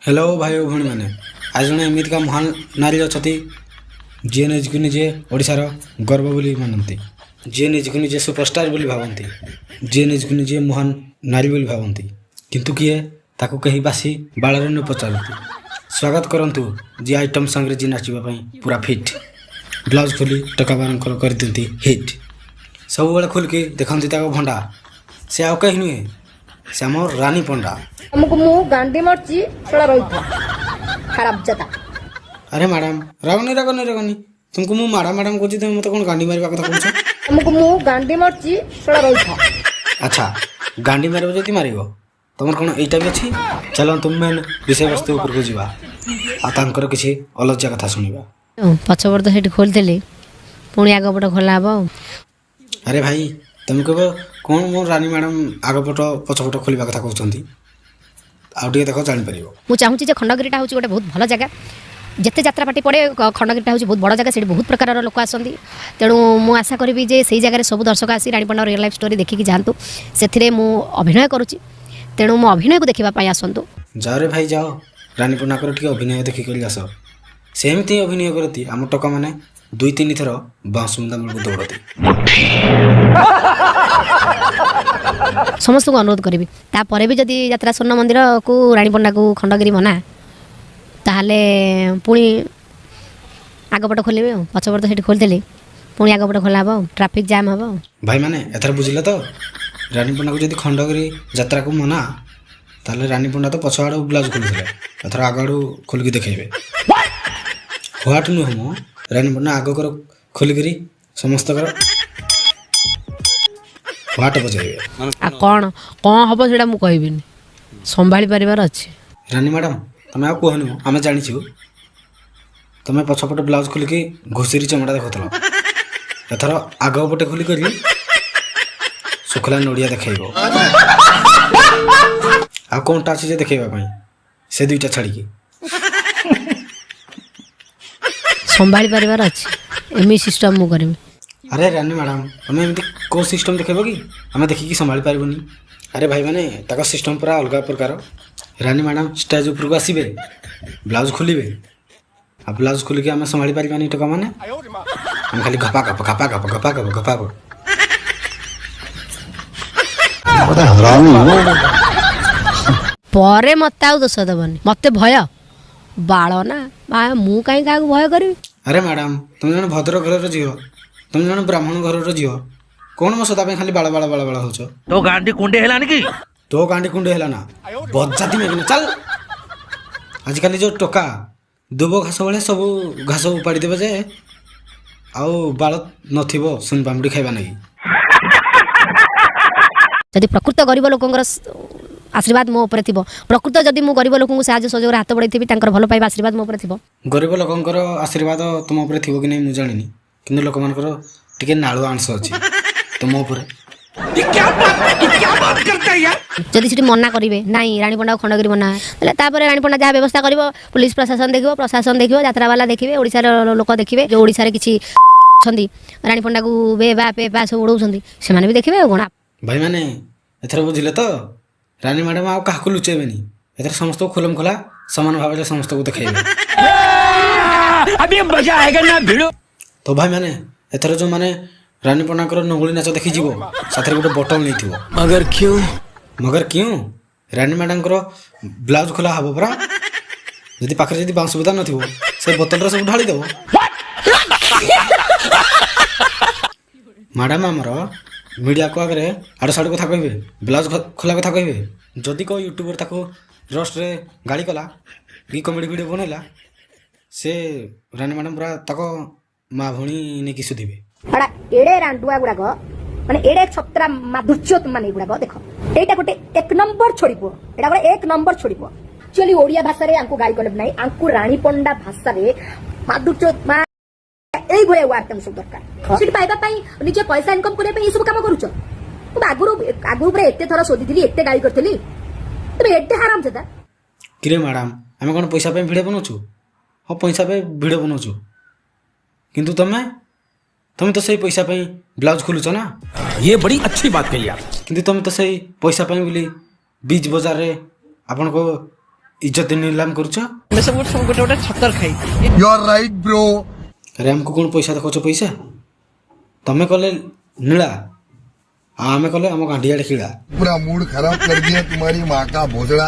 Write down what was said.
Hello भाई भौणी मैंने आज जड़े एमतीका महान नारी अच्छा जी निजक निजे ओडार गर्व बोली मानती जी निजक निजे सुपरस्टार बोली भावती जी निजक निजे महान नारी बोली भावती किंतु किए ताकू कहीं बासी बाଳରେ न पचारती स्वागत करंतु जी आइटम संगे जी नाचापी पूरा फिट ब्लाउज खोली टका बार कर दिखती हिट सब बेले खोलिकी देखती भंडा से आउ कहीं नुहे से आम रानी पंडा हमको मुंह गांडी मरची थोड़ा रही था खराब जता। अरे मैडम रागनी रागनी रागनी तुमको मु मैडम मैडम कहती तुम मत कौन गांडी मारिबा कथा कहछ हमको मुंह गांडी मरची थोड़ा रही था। अच्छा गांडी मारिबो जति मारिबो तुमर कोन एटा भी अछि चलो तुम मेन विषय वस्तु ऊपर को जीवा आ तांकर किछि अलज्जा कथा सुनिबा पछबर तो हेठ खोल देले पुणी आग पट खोला हबो। अरे भाई तुम कहबो कोन मो रानी मैडम आग पट पछपट खोलिबा कथा कहउछंती आउ टिके देखो जानि परिबो। मु चाहूची जे खंडगिरीटा होची गोटे बहुत भल जगह जिते यात्रा पार्टी पड़े खंडगिरीटा होची बहुत बड़ जगह से बहुत प्रकार लोक आसती तेणु मु आशा करी जे से जगह सब दर्शक आसी रानीपंडा रियल लाइफ स्टोरी देखिकी जातु से मु अभिनय करुची तेणु मो अभिनय को देखा आसतु। जाओ रे भाई जाओ रानीपंडा कर टिके अभिनय देखि कर आस सेमती अभिनय करती आम टका माने 2-3 थर बांसुंदा मुझे दौड़ती समस्त को अनुरोध करी तापर भी जदि यात्रा स्वर्ण मंदिर को रानीपंडा को खंडगिरी मना ताहले पुणी आगपट खोलेबे पछपट तो खोलदेले पुणी आगपट खोला हम ट्राफिक जाम हम भाई माने एथर बुझिले तो रानीपंडा को जदि खंडगिरी यात्रा को मना ताहले रानीपंडा तो पछ आड़ ब्लाउज खोलि एथर आग आड़ खोलिकी देखैबे व्हाट नु हम रानीपंडा आग कर खोलिकी समस्त कर व्हाट बजाइबे आ कौन कौन हम से मुझे कहबिनी संभाली पारिबार अच्छे। रानी मैडम तुम आ कहनु आम जाचु तुम पछपटे ब्लाउज खोलिकी घुषरी चमड़ा देखल एथर आग पटे खोलिक सुखला नड़िया देखब आ कौनटा अच्छे देखा से दुईटा छाड़ी संभाली पारिबार अच्छे एम सिस्टम मु करबी। अरे रानी मैडम तुम एमती कौ सिस्टम देखेब कि आम देखिकी संभाली पारबनी। अरे भाई मैंने तक सिस्टम पूरा अलग प्रकार रानी मैडम स्टेज उपरको आसबे ब्लाउज खोलिबे आ ब्लाउज खोलिकी आम संभाली पारबानी टका माने आम खाली घपा घप घपा घप घपा घप घपा घप परे मत आउ दोष दबनी मत भय बाल ना मु कहीं क्या भय करी। अरे मैडम तुम जन भद्र घर झील तुम जन ब्राह्मण घर झील कौन मो सदा खाली बाल बाल बाल बाल हो तो गांडी कुंडे हेलानी कि तो गांडी कुंडे है ना बजाती में चल आजिकल जो टका दुब घास भाई सब घास उपाड़ी देवे जे आउ बाल नथिबो सुन पामुडी खाइबा नहीं। जदि प्रकृत गरीब लोकंकर आशीर्वाद मो ऊपर थिबो प्रकृत जदि मु गरीब लोकंकु साहाय्य सहयोग हाथ बढ़ाइथिबि तांकर भल पाइबा आशीर्वाद मो ऊपर थिबो। गरीब लोकंकर आशीर्वाद तुम ऊपर थिबो कि नहीं मु जानिनी किंतु लोक मानकर टिके नाळु अंश अछि तुम ऊपर जदि सिटी मना करिवे नाही रानीपंडा खंडगिरी मना तले तापर रानीपंडा जहाँ व्यवस्था करिवो पुलिस प्रशासन देखिवो यात्रा वाला देखिवे ओडिसा लोक देखिवे जो ओडिसा रे किछि छंदी रानीपंडा को बे बा पे पा सब उड़ौछंदी से माने भी देखिवे कोना भाई माने एथर बुझिले तो रानी मैडम आ काहको लुचेबेनी एथर समस्त को खुलम खुला समान भाव समस्त को देखाइबे अभी मजा आएगा ना भिड़ो। तो भाई माने एथर जो माने रानी पंडाकर नंगुली नाच देखी जीवो साथरे गोटे बटल नहीं थिवो मगर क्यों रानी मैडम ब्लाउज खोला हबो परा जदि पाखरे जदि बांस सुविधा नथिवो से बोतल रे सब ढाली देबो मैडम हमर मीडिया को आगे आड़ साड़ कथा कहबे ब्लाउज खोला कथा कहबे जदि को यूट्यूबर ताको रोस्ट रे गाड़ी कला कि कॉमेडी वीडियो बनैला से रानी मैडम पूरा ताको माँ भणी ने कि सुधिबे बड़ा एडे रांडुआ गुड़ाक माने एडे छत्रा माधुर्य माने गुड़ाक देख एटा गोटे 1 नंबर छोड़िपो एटा गोटे 1 नंबर छोड़िपो एक्चुअली ओडिया भाषा रे आंकु गाई कले नाही आंकु रानीपंडा भाषा रे माधुर्य मा एई भले वार्ता सब दरकार सिट पाइबा पई निजे पैसा इनकम करे पई ई सब काम करूछ तो आगु रे एते थरा सोदिथिली एते गाई करथिली तबे एते हराम छदा किरे मैडम हमें कोन पैसा पे वीडियो बनौछु हो पैसा पे वीडियो बनौछु किंतु तुम तो सही पैसा पे ब्लाउज खोलुछ ना ये बड़ी अच्छी बात कही यार किंतु तुम तो सही पैसा पे बोली बीच बाजार रे आपन को इज्जत निलाम करुଛ ଆମେ ସବୁ ସବୁ ଗୋଟେ ଗୋଟେ ଛତର ଖାଇ You are right, bro. ଆରେ ଆମକୁ କ'ଣ ପଇସା ଦେଖାଉଛ ପଇସା ତମେ କଲେ ନୀଳା ଆଉ ଆମେ କଲେ ଆମ ଗାଣ୍ଡିଆଡ଼େ କିଳା पूरा मूड खराब कर दिया तुम्हारी माँ का भोसड़ा